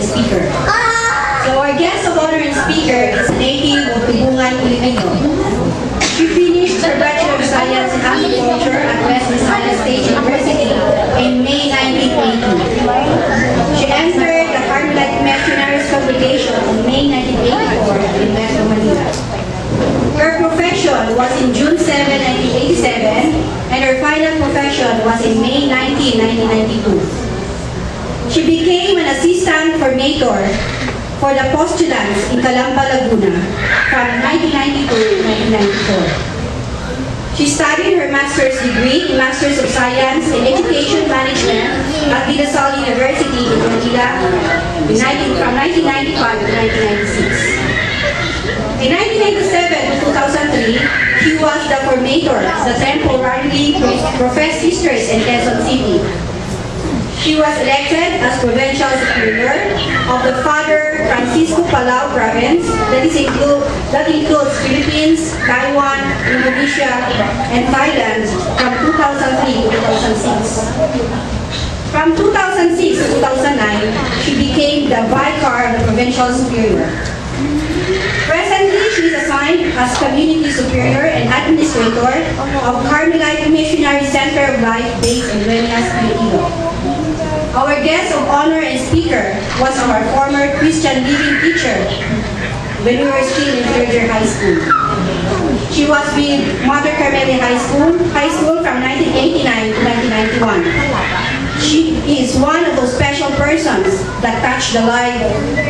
and speaker. So our guest of honor and speaker is a native of Tubungan, Filipino. She finished her Bachelor of Science in Agriculture at Western State University in May 1980. She entered the Carmelite Missionaries Congregation in May 1984 in Metro Manila. Her profession was in June 7, 1987, and her final profession was in May 19, 1992. She became an assistant formator for the postulants in Calamba, Laguna from 1992 to 1994. She studied her master's degree in Masters of Science in Education Management at De La Salle University in Manila from 1995 to 1996. In 1997 to 2003, she was the formator of the temporarily professed sisters in Quezon City. She was elected as Provincial Superior of the Father Francisco Palau Province that includes Philippines, Taiwan, Indonesia, and Thailand from 2003 to 2006. From 2006 to 2009, she became the Vicar of the Provincial Superior. Presently, she is assigned as Community Superior and Administrator of Carmelite Missionary Center of Life based in Dueñas, Iloilo. Our guest of honor and speaker was our former Christian living teacher when we were still in third year high school. She was with Mother Carmeli High School from 1989 to 1991. She is one of those special persons that touch the life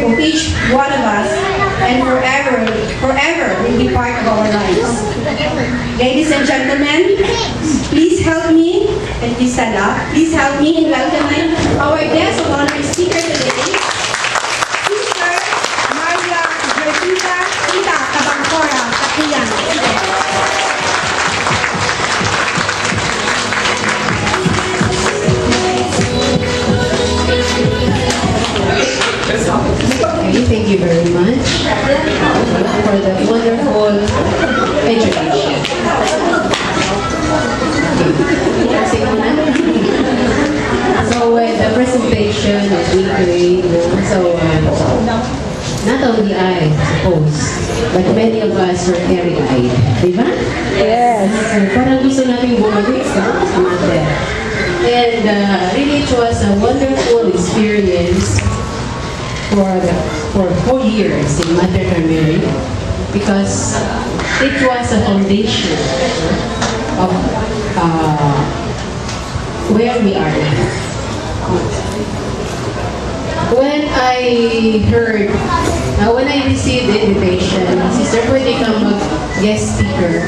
of each one of us and forever will be part of our lives. Ladies and gentlemen, please help me, and please stand up, please help me in welcoming our guest of honor speaker today, Sister Maria Gertita Tita Cabangcora Kakiyan. Okay, thank you very much for the wonderful education. So the presentation that we create, not only I suppose, but many of us were carried-eyed. Diba? Yes. Parang gusto natin bumalik sa matter. And really it was a wonderful experience for 4 years in Mother Carmeli because it was a foundation of where we are now. When I received the invitation, Sister, pwede kang mag-guest speaker.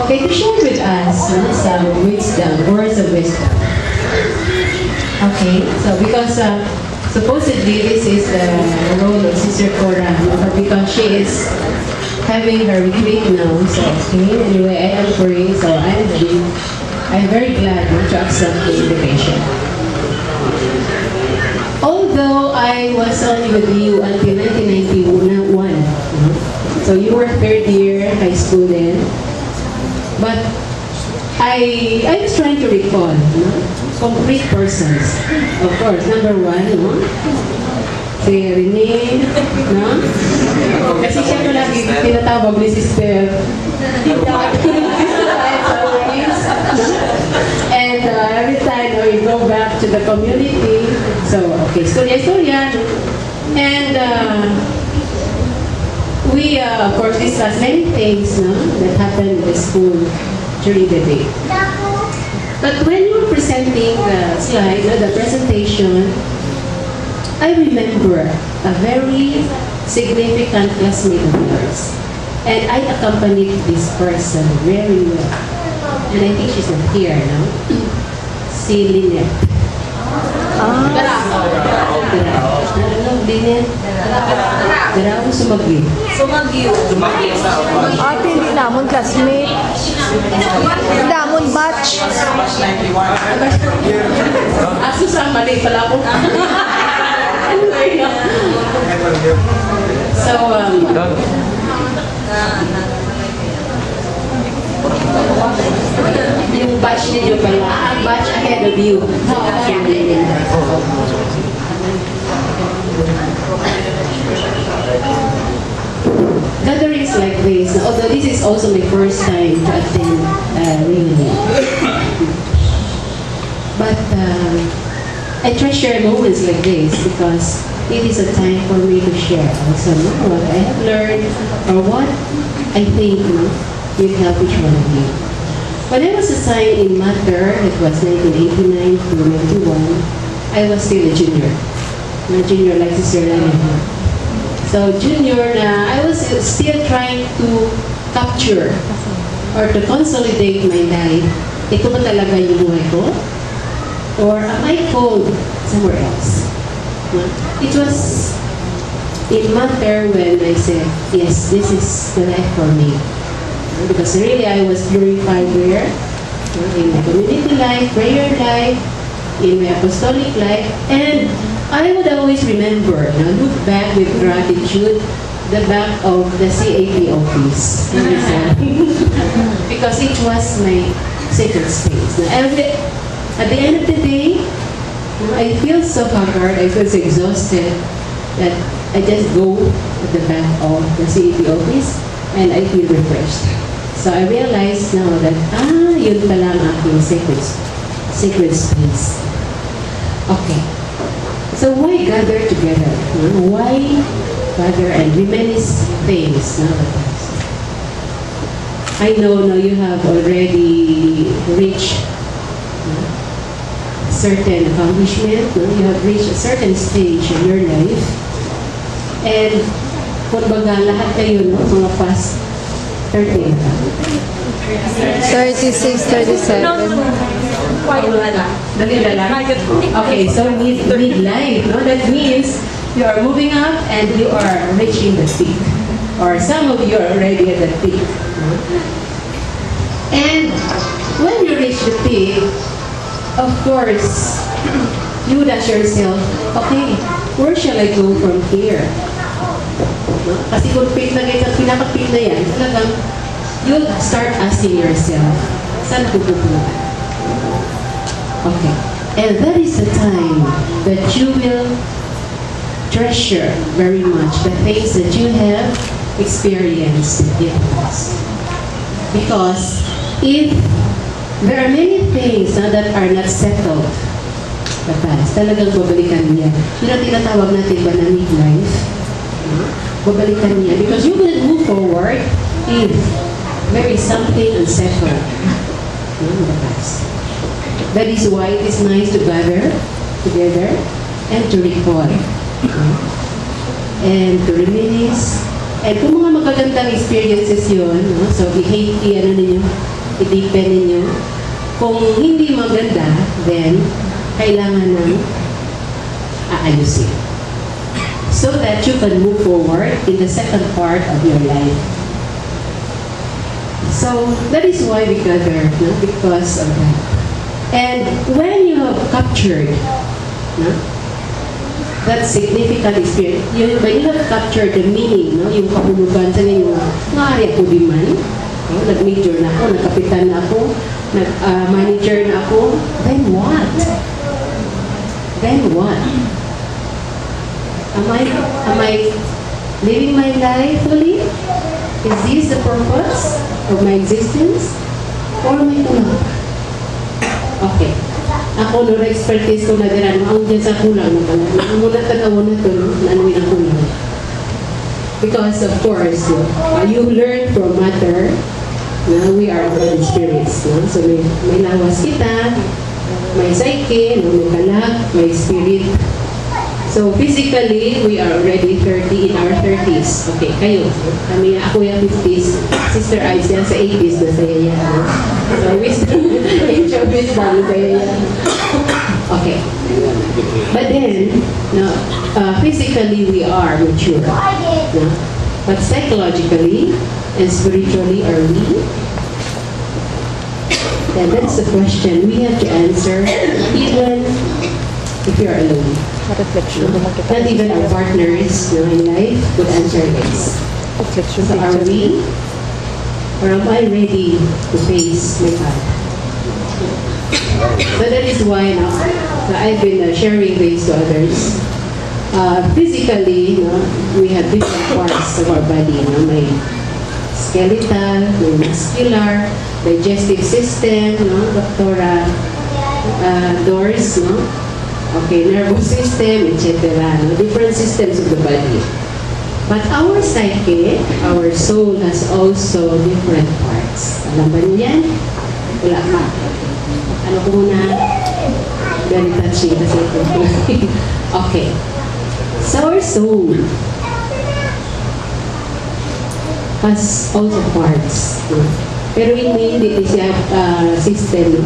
Okay, to share with us some wisdom, words of wisdom. Okay, so because supposedly this is the role of Sister Cora, because she is having her retreat now. So okay, anyway, I am praying, so I'm very glad to accept the invitation. Although I was only with you until 1991, so you were third year high school then, but I was trying to recall complete persons. Of course, number one, si Rene, kasi siya ko lagi tinatawag ni Sister. And every time we go back to the community, so okay, storya. And we of course discuss many things that happened in the school during the day. But when you were presenting the slide, the presentation, I remember a very significant classmate of yours. And I accompanied this person very well. And I think she's not here now. Si Lynette. Lynette. Darao Sumagyo. Ate, hindi namon classmate. Hindi namon batch. Aso sa mali pala ako. So, yung batch ninyo pala. Batch ahead of you. Gatherings like this, although this is also my first time to attend reunion. But I treasure moments like this because it is a time for me to share also what I have learned or what I think will help each one of you. When I was assigned in Mater, it was 1989 to 91, I was still a junior. A junior like Sister Lana. So junior na, I was still trying to capture or to consolidate my life. Ito ba talaga yung buhay ko? Or am I called somewhere else? It was in Mater when I said, yes, this is the life for me. Because really I was glorified there, in my community life, prayer life, in my apostolic life, and I would always remember, look back with gratitude, the back of the CAP office. Because it was my sacred space. Now, at the end of the day, I feel so haggard, I feel so exhausted that I just go at the back of the CAP office and I feel refreshed. So I realized now that, yun pala ang aking sacred space. Okay. So why gather together? Why gather and reminisce things? I know now you have already reached certain accomplishment. You have reached a certain stage in your life. And kumbaga lahat kayo, mga past 30. 36, 37. Okay, so midlife, that means you are moving up and you are reaching the peak. Or some of you are already at the peak. And when you reach the peak, of course, you would ask yourself, okay, where shall I go from here? Kasi kung peak na kayo, pinaka-peak na yan, talagang you'll start asking yourself, saan ko pupunta? Okay. And that is the time that you will treasure very much the things that you have experienced in the past. Because if there are many things that are not settled the past, talagang babalikan niya. Yun ang tinatawag natin ba na midlife? Babalikan niya. Because you will move forward if there is something unsettled in the past. That is why it is nice to gather together and to recall and to reminisce. And kung mga magagandang experiences yun, so i-deepen ninyo. Kung hindi maganda, then kailangan ng aayusin. So that you can move forward in the second part of your life. So that is why we gather, because of that. And when you have captured that significant experience, when you have captured the meaning, yung kahulugan sa ninyo, maaari ako di man, nag-major na ako, nagkapitan na ako, nag-manager na ako, then what? Then what? Am I living my life fully? Is this the purpose of my existence? Or am I not? Okay. Ako, expertise ko na diran, ang dyan sa kulang na pala. Ang muna tanaw na ito, naanuin ang kulang. Because, of course, you learn from matter na we are all spirits. So, may lawas kita, may psyche, may kalag, may spirit. So, physically, we are already 30 in our 30s. Okay, kayo. Ako yung 50s. Sister Ives yan sa 80s na saya yan. So, age of wisdom na saya yan. Okay. But then, physically, we are mature. But psychologically and spiritually, are we? And that's the question we have to answer even if you are alone. Not even our partners in life would answer this. So are we? Or am I ready to face my God? So that is why I've been sharing this to others. Physically, we have different parts of our body. May skeletal, may muscular, digestive system, Doctora Doors, okay, nervous system, etc. Different systems of the body. But our psyche, our soul has also different parts. Alam ba niyo yan? Wala pa. Ano ko muna? Very touchy kasi ito. Okay. So our soul has also parts. Pero hindi siya system.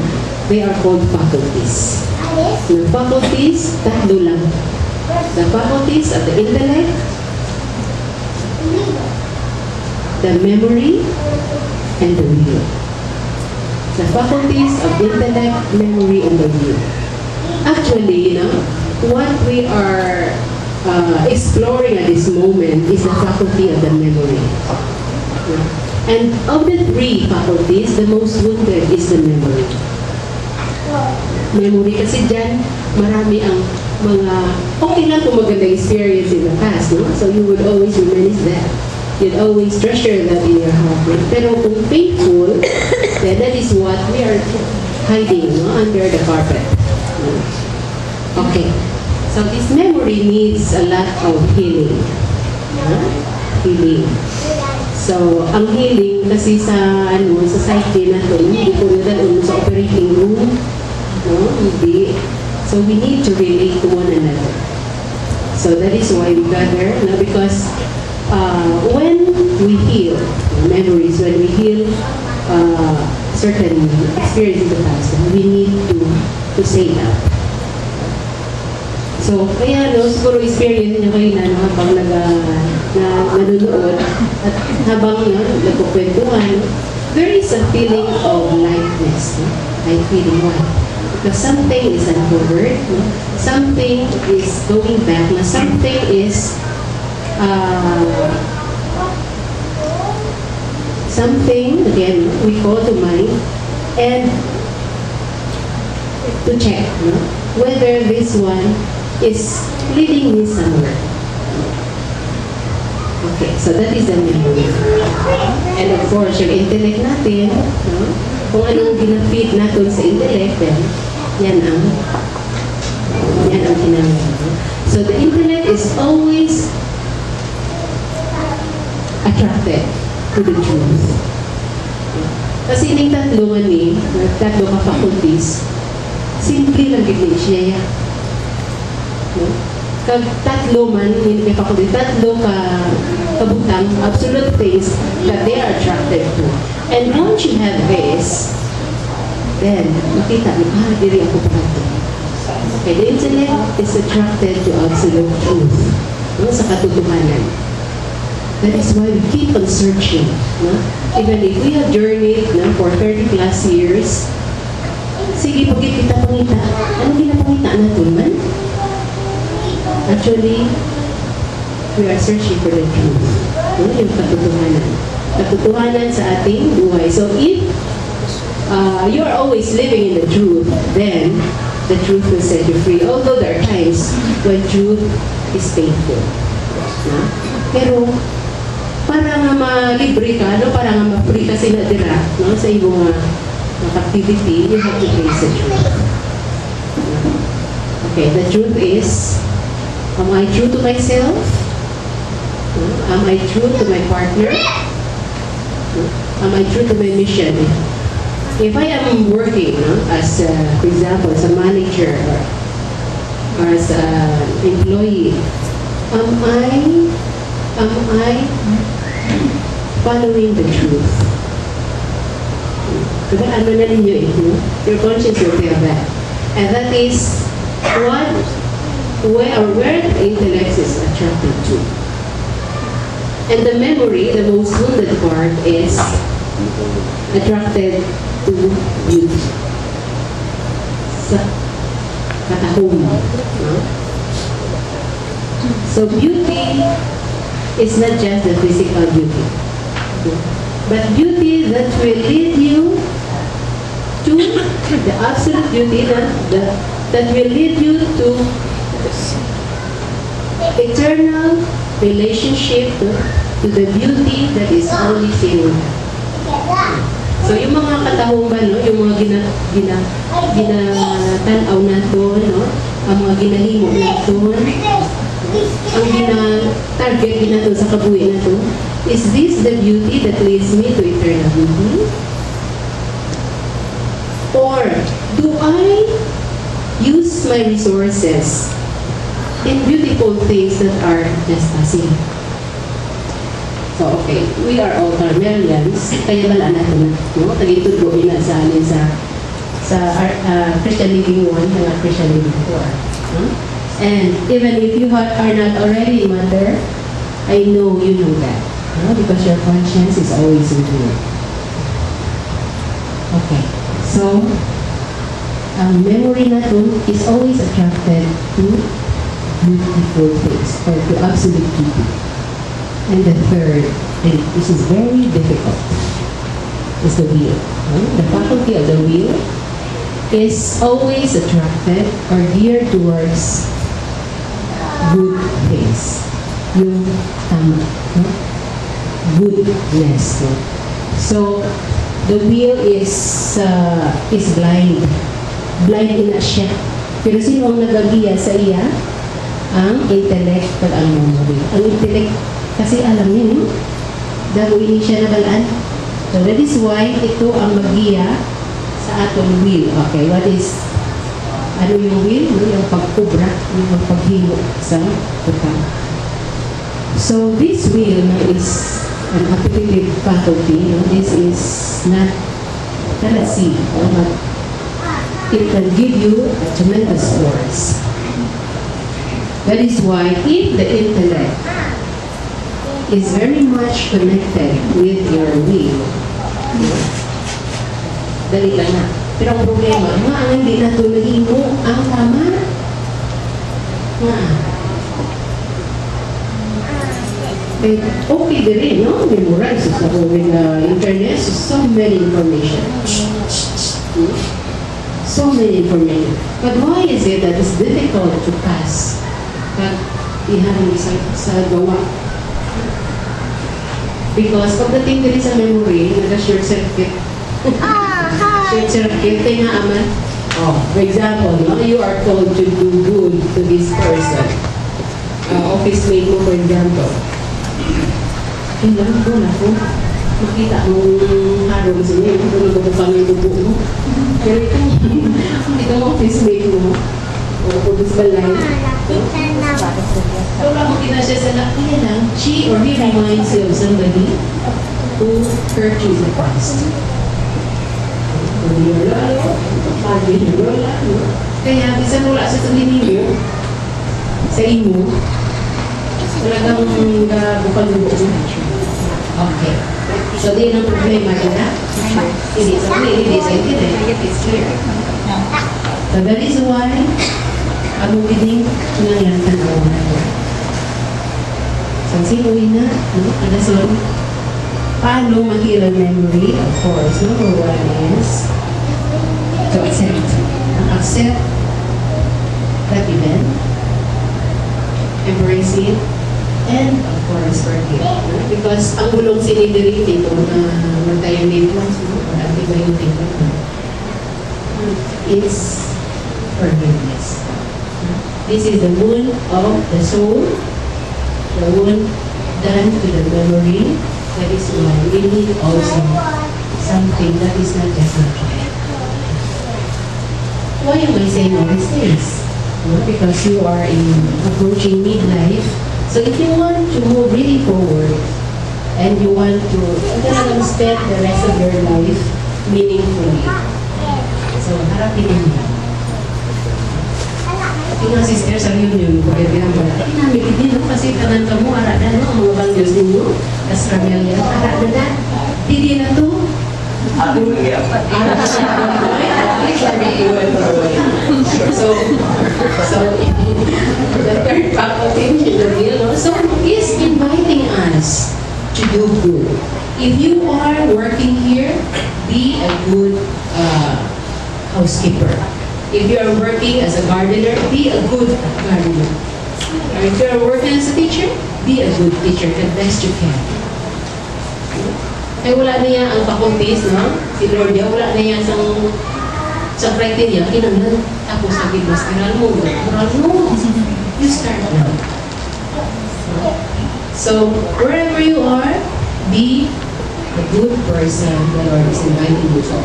They are called faculties. The faculties, tatlo lang. The faculties of the intellect, the memory, and the will. The faculties of intellect, memory, and the will. Actually, what we are exploring at this moment is the faculty of the memory. And of the three faculties, the most wounded is the memory. Memory kasi dyan, marami ang mga okay lang kung maganda experience in the past, So you would always reminisce that. You'd always treasure that in your heart. Pero kung painful, then that is what we are hiding under the carpet. Okay. So this memory needs a lot of healing. Healing. So, ang healing kasi sa psyche natin, hindi po nadalun sa operating room. Hindi. So we need to relate to one another. So that is why we gather, because when we heal memories, when we heal certain experiences in the past, we need to say that. So, kaya siguro experience niyo kayo habang nanonood at habang nagkukwentuhan, there is a feeling of lightness. I feeling why? Because something is uncovered, something is going back, something is something, again, we call to mind, and to check whether this one is leading me somewhere. Okay, so that is the memory. And of course, yung intellect natin, kung anong ginapit natin sa intellect, then yan ang ginamit. So the intellect is always attracted to the truth. Kasi yung tatlo ka faculties, simple lang gini siya. Kag tatlo man, hindi ka faculty, tatlo ka kabutang, absolute things that they are attracted to. And once you have this, then makita mo, diri ako parang. Okay, the intellect is attracted to absolute truth, sa katotohanan. That is why we keep on searching. Even if we have journeyed for 30 plus years, sige, pagkit kita pangita, ano ginapangita natin man? Actually, we are searching for the truth. Yung katotohanan. Katotohanan sa ating buhay. So if you are always living in the truth, then the truth will set you free. Although there are times when truth is painful. Pero, para nga ma-libre ka, para nga ma-free ka sila dira, sa iyong activity, you have to face the truth. Okay, the truth is, am I true to myself? Am I true to my partner? Am I true to my mission? If I am working as, for example, as a manager or as an employee, am I following the truth? Diba, ano na ninyo your conscience will tell that. And that is where the intellect is attracted to. And the memory, the most wounded part, is attracted to beauty. Sa katahom. So beauty is not just the physical beauty, but beauty that will lead you to the absolute beauty that will lead you to eternal relationship to the beauty that is only seen in God. So yung mga katahong ba, no, yung mga ginatanaw nato, no, ang mga ginahimo nato, ang gina-target nato sa kabuhi nato, is this the beauty that leads me to eternal beauty? Or do I use my resources in beautiful things that are just passing? So, okay, we are all Carmelians, kaya wala natin na, no? Tagituloy na sa amin Christian Living 1 na Christian Living 4. No? And even if you are not already mother, I know you know that. No? Because your conscience is always in you. Okay, so, memory na to is always attracted to beautiful things or to absolute beauty. And the third, and this is very difficult, is the will. The faculty of the will is always attracted or geared towards good things. Yung tama, no? Goodness. No? So, the will is blind. Blind in siya. Pero sino ang nagagiya sa iya? Ang intellect at ang memory. Ang intellect, kasi alam niyo, no? Dahil siya nabalaan. So that is why ito ang magiya sa atong will. Okay, what is, ano yung will? No? Yung pagkubra, yung paghimo sa utang. So this will no, is an appetitive faculty. No? This is not, cannot see, no? But it can give you a tremendous force. That is why if the intellect is very much connected with your will, dali lang na. Pero ang problema, ang hindi na ito nahimo ang tama. Okay din rin, no? Memorize sa with internet, so many information. So many information. But why is it that it's difficult to pass pag ihanin sa gawa? Because pagdating din sa memory, nag-short circuit. Short circuit, kaya nga aman. Oh, for example, no, you are told to do good to this person. Office mate mo, for example. Ilang ko na po. Makita mong harong sa inyo, kung nagpapang yung bubo mo. Pero ito ang office mate mo. O kung sa balay. So, lang makita siya sa lakihan lang, she or he reminds you of somebody who hurt you in the past. Kung yung lalo, pagi yung lola, kaya bisan wala sa sabihin mo, sa imo, talagang bukal-bukal mo. Okay. So, di ang problema nila. Hindi sa internet. It's clear. So, that is why ang mubiling ngayon tanaw na ito. So, sinuwi na, no? Adason, paano mahirang memory? Of course, number one is to accept. Accept that event, embrace it, and of course, forgive. Because ang gulong sinidiri dito na mag-diamate lang, or antibiotic is forgiveness. This is the wound of the soul, the wound done to the memory. That is why we need also something that is not just natural. Why am I saying all these things? Well, because you are approaching midlife. So if you want to move really forward and you want to spend the rest of your life meaningfully, so harapin mo. Yung mga sister sa reunion, pagkakita mo na, namin hindi no, kasi kanan ka mo, arada no, ang mga bangyos ninyo, as Carmelian, arada na, hindi na to. So, the third faculty, so is inviting us to do good. If you are working here, be a good housekeeper. If you are working as a gardener, be a good gardener. Or if you are working as a teacher, be a good teacher, the best you can. Ay wala niya ang kakumpis, no? Si Lord, wala niya sa criteria, kinanglan. Tapos sabi, mas moral mo. You start now. So, wherever you are, be a good person the Lord is inviting you to.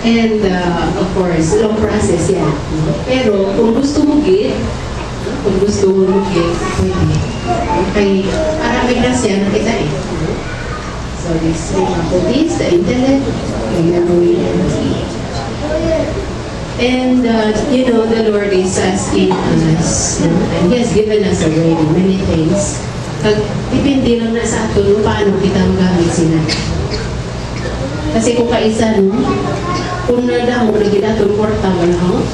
And, of course, long process yan. Pero, kung gusto mo pwede. Okay, marami kasi yan nakita eh. So, this is the intellect, the memory, and the speech. And, the Lord is asking us, and He has given us already many things. Depende lang na sa ato, paano kita magamit sila. Kasi kung kaisa, kung nadaw, nagkita itong kwarta mo lang,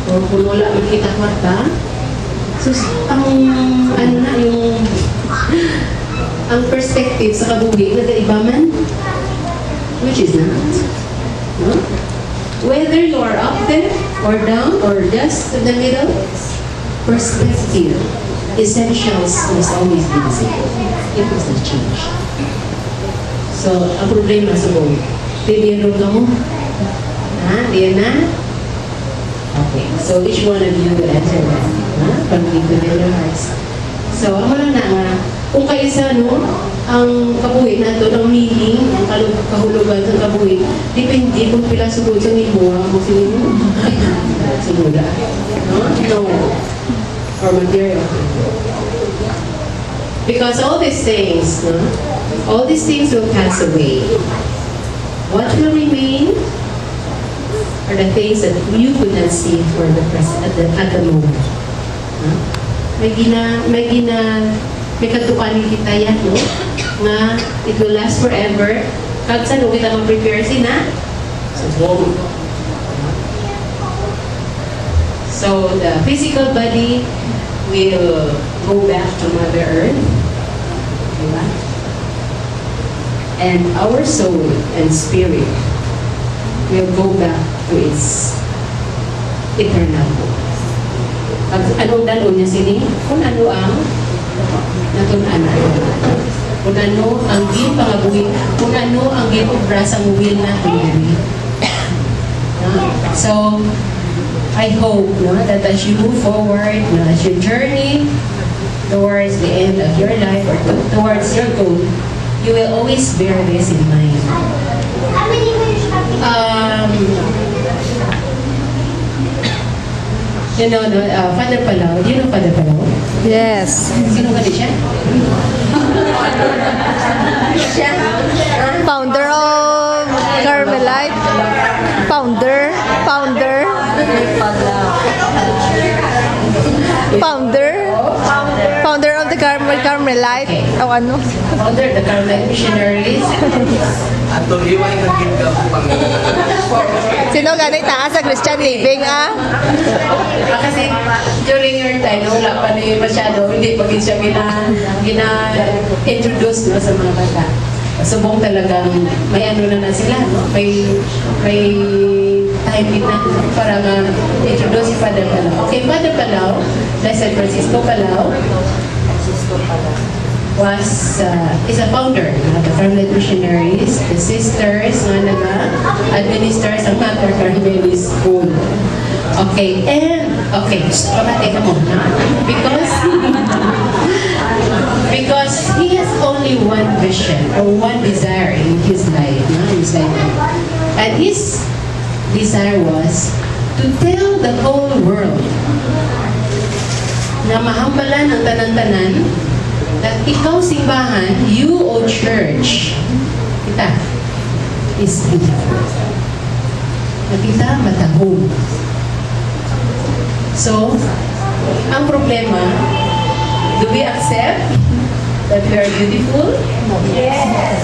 o kung wala makita kwarta, so, ang perspective sa kabuhi, nagkaiba man, which is not. No? Whether you are up there, or down, or just in the middle, perspective, essentials must always be the same. It must not change. So, ang problema sa buhay, bibiro ka mo? Diyan na? Okay, so each one of you will answer that. Pag-give within your hearts. So, ako lang na kung kaisa, ang kabuhi na ito, ang meaning, ang kahulugan ng kabuhi, depende kung pila sugod sa ibuha mo sino. Suguda. No. Or material. Because all these things will pass away. What will remain are the things that you could not see for the present at the moment. May katukan kita yan, no? Nga, it will last forever. Kag sa kita mag-prepare sina? So, the physical body will go back to Mother Earth. Diba? And our soul and spirit will go back to its eternal home. Anong dalo niya sini? Kung ano ang natunan. Kung ano ang pangabuhi, kung ano ang obra sa will na tuloy. So, I hope that as you move forward, as you journey towards the end of your life or towards your goal, you will always bear this in mind. Father Palau, do you know Father Palau? Yes. Sino ka siya? Siya? Founder of Carmelite. Founder of the Carmelite. Okay. O ano? Founder of the Carmelite Missionaries. Ato iway naging Sino ganit taas sa Christian Living, Kasi during your time, wala pa na masyado, hindi pa siya gina-introduce sa mga bata. Subong talagang may na sila, no? May time din na para ma-introduce si Father Palau. Okay, Father Palau, Blessed Francisco Palau, is a founder of the Carmelite Missionaries, the sisters na nag-administer sa Mater Carmelis School. Okay, pamati ka mo, because he has only one vision or one desire in his life, and his desire was to tell the whole world na mahambalan ang tanan-tanan that ikaw simbahan, you o church, kita, is beautiful. Na kita matahong. So, ang problema, do we accept that we are beautiful? Yes.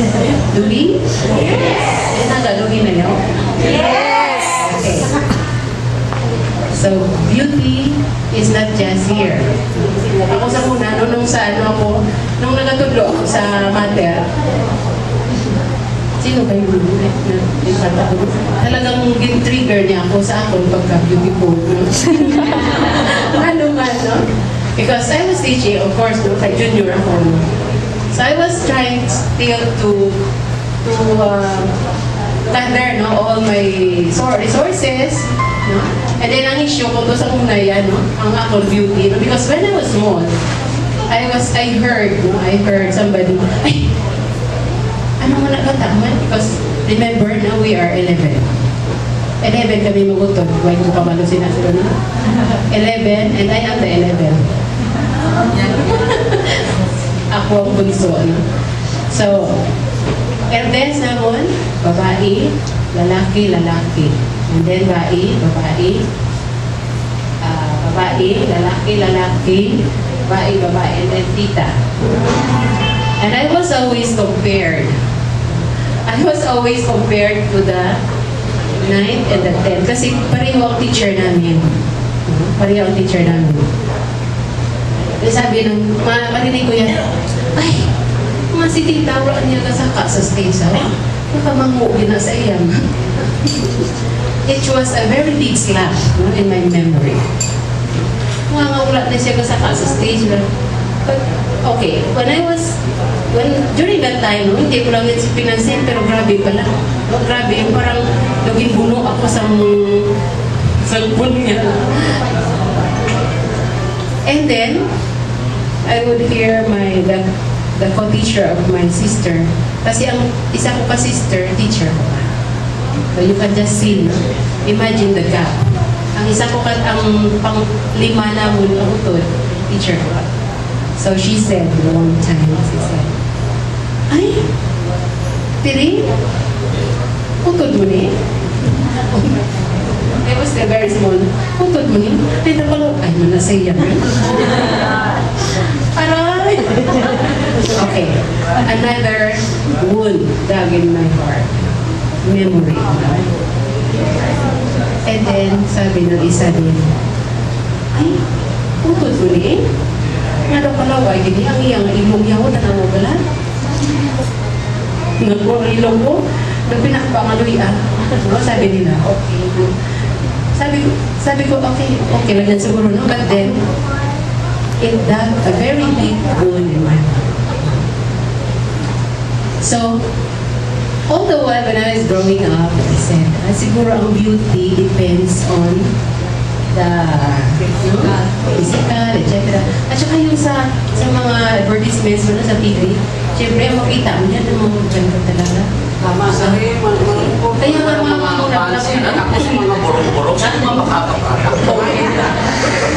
Do we? Yes. Nagaluhin na yun? Yes. Okay. So, beauty is not just here. Ako sa muna, nung nagatudlo ako sa Mater, Sino ba yung nagkata ko? Talagang gin-trigger niya ako sa akin pagka-beautiful. No? Ano man, no? Because I was teaching, of course, no, kay junior ako. No? So I was trying still to gather, no, all my resources, no? And then ang issue ko to sa una yan, no, ang ako beauty, no? Because when I was small, I heard somebody, ay, ano mo nagkataman? Because remember, now we are 11. 11 kami magutod. Huwag mo kamalo sila na. 11, and I am the 11. Ako ang bunso, no? So, eldest naman, babae, lalaki, lalaki. And then babae, lalaki, babae, and then tita. And I was always compared to the 9th and the 10th. Kasi pareho ang teacher namin. Kasi sabi nung, marinig ko yan, ay, mga si tita, wala niya kasaka sa stage. Nakamango na sa iyang. It was a very big slap, no, in my memory. Wala na siya kasaka sa stage. But, okay, during that time, no, hindi ko lang pinansin, pero grabe pala. No, grabe, yung parang naging buno ako sa cellphone niya. And then, I would hear the co-teacher of my sister. Kasi ang isa ko ka-sister, teacher ko. So you can just see, no? Imagine the gap. Ang isa ko ang pang-5 na mo na utod, teacher ko. So she said, one time, she said, ay, Tiri, utod mo ni? I was still very small. Utod mo ni? Ay, napalo, ay, manasaya. Aray! Okay, another wound dug in my heart. Memory. And then, sabi ng isa din, ay, utod mo ni? Nga daw pala, gini, ang iyang ilong yaw, tanaw pala. Naku, ang ilong ko, nagpinakpangaluyan. No, sabi nila, okay. Sabi ko, okay lang yan siguro, no? But then, it dug a very big hole in my heart. So, all the while when I was growing up, I said, siguro ang beauty depends on the physical, etc. At saka yung sa mga advertisements mo na sa TV, siyempre, makita mo yan, ang mga ganda talaga. Tama, sabi, Kaya nga mga muna ako sa mga burong-burong, sa mga makakapatak.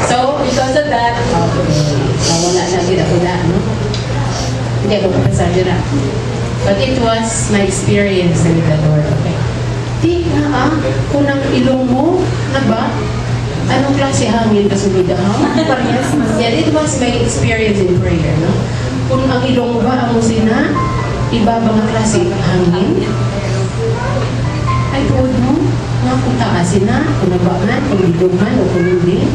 So, because of that, wala na gina-una, no? Hindi ako kapasaryo na. But it was my experience with the Lord. Okay. Di nga kunang ilong mo, na ba? Anong klase hangin kasunod Parehas. Yeah, it was my experience in prayer, no? Kung ang ilong mo ba, ang musina, iba ba nga klase hangin? Ay, tuod mo, nga kung taasin na, kung nabangan, kung ilungan, o kung hindi.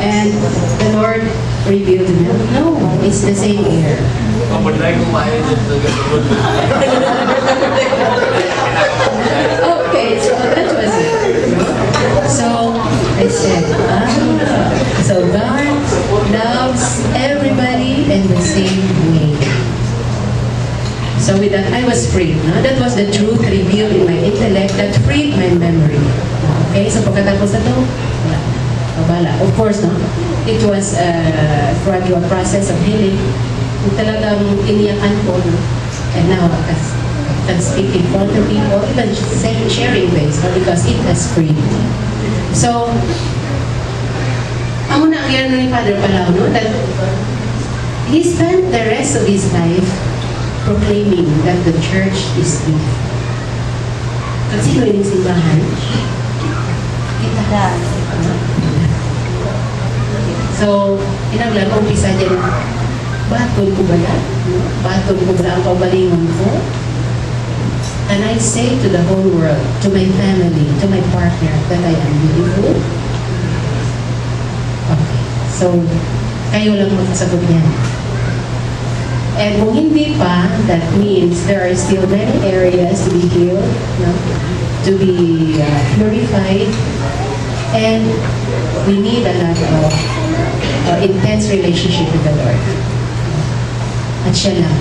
And the Lord revealed to me, no, it's the same air. Okay, so that was it. So I said, so God loves everybody in the same way. So with that, I was freed. No? That was the truth revealed in my intellect that freed my memory. Okay, so pagkatapos na ito, wala. Of course, no? It was a gradual process of healing. Talagang iniyakan ko, no? And now I can speak in front of people, even sharing this, no? Because it has freed me. So, amo na ang yan ni Father Palau, no? That he spent the rest of his life proclaiming that the church is weak. At sino yung simbahan? Kita. So, inaglan ko umpisa dyan, batol ko ba yan? Batol ko ba ang kaubalingon ko? And I say to the whole world, to my family, to my partner, that I am beautiful. Okay. So, kayo lang magkasagot yan. And kung hindi pa, that means there are still many areas to be healed, no? To be purified, and we need a lot of intense relationship with the Lord. At siya lang,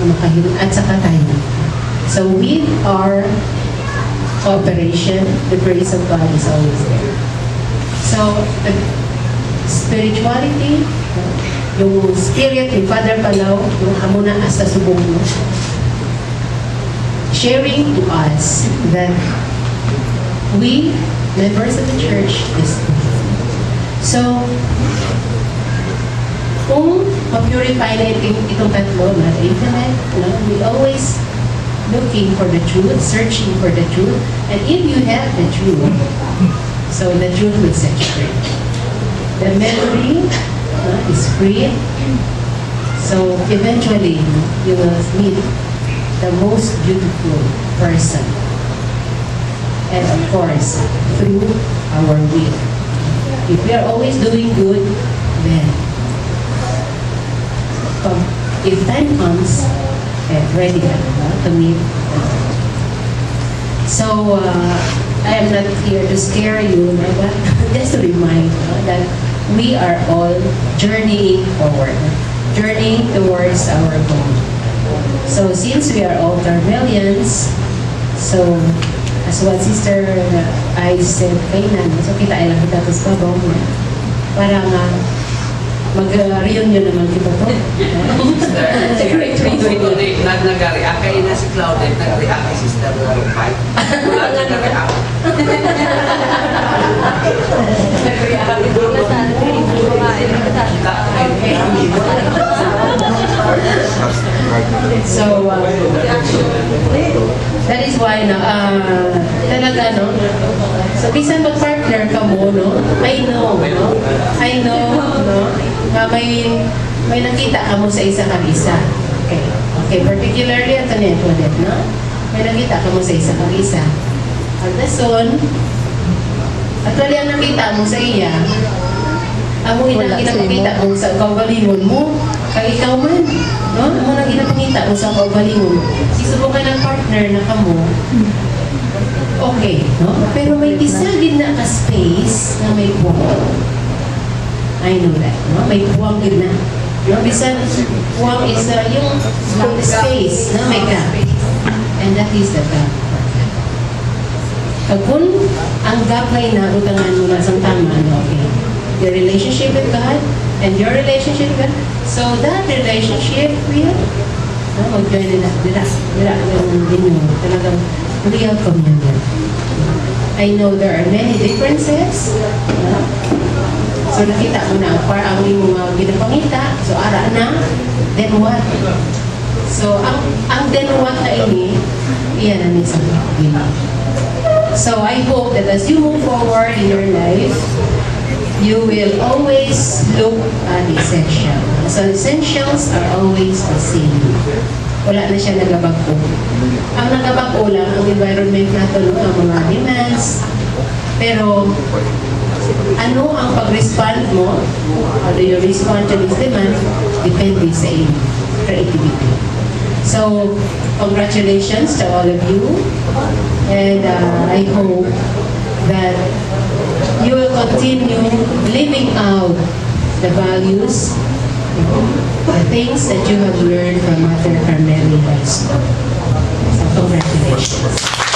makahilot, at saka tayo. So with our cooperation, the grace of God is always there. So, spirituality, yung spirit ni Father Palaw, yung hamuna hasta subong mo, sharing to us that we, members of the church, is so, kung ma-purify na itong tatlo na internet, no, we always looking for the truth, searching for the truth, and if you have the truth, so the truth will set you free. The memory is free, so eventually you will meet the most beautiful person, and of course through our will. If we are always doing good, then if time comes, ready to meet. So I am not here to scare you, but just to remind you that we are all journeying forward, journeying towards our goal. So since we are all Carmelians, so as what Sister I said kainan, so kita ay lang kita sa babaw niya para nga mag-reunion naman kita to. Sister, nag-react kayo na si Claudette, nag-react kay Sister Pai. Wala na nag-react. So, that is why, talaga, no? So, bisan mag-partner ka mo, no? I know, no? May nakita ka mo sa isa kang isa. Okay. Okay, particularly at ano yan, no? May nakita ka mo sa isa kang isa. At nason, actually, ang nakita mo sa iya, ang ginapakita mo sa kaugalingon mo, kay ikaw man, no? Ang mga ginapakita mo sa kaugalingon mo, isubukan ng partner na kamo, okay, no? Pero may isa din na ka-space na may buwang. I know that, no? May buwang din na. No? Bisan, buwang is yung space na may gap. And that is the gap. Kung ang gap ay nabutangan mo na sa tama, okay, your relationship with God and your relationship with God, so that relationship will mag-join na dira yung dinyo, talagang real communion. I know there are many differences, so nakita mo na ang mga ginapangita, so ara na, then what? So ang then what na ini, iyan na minsan pagpili. So I hope that as you move forward in your life, you will always look at the essential. So essentials are always the same. Wala na siya nagabago. Ang nagabago lang ang environment natin, ang mga demands. Pero ano ang pag-respond mo? How do you respond to this demand? Depende sa iyong creativity. So, congratulations to all of you, and I hope that you will continue living out the values, the things that you have learned from Mother Carmeli High School. So, congratulations.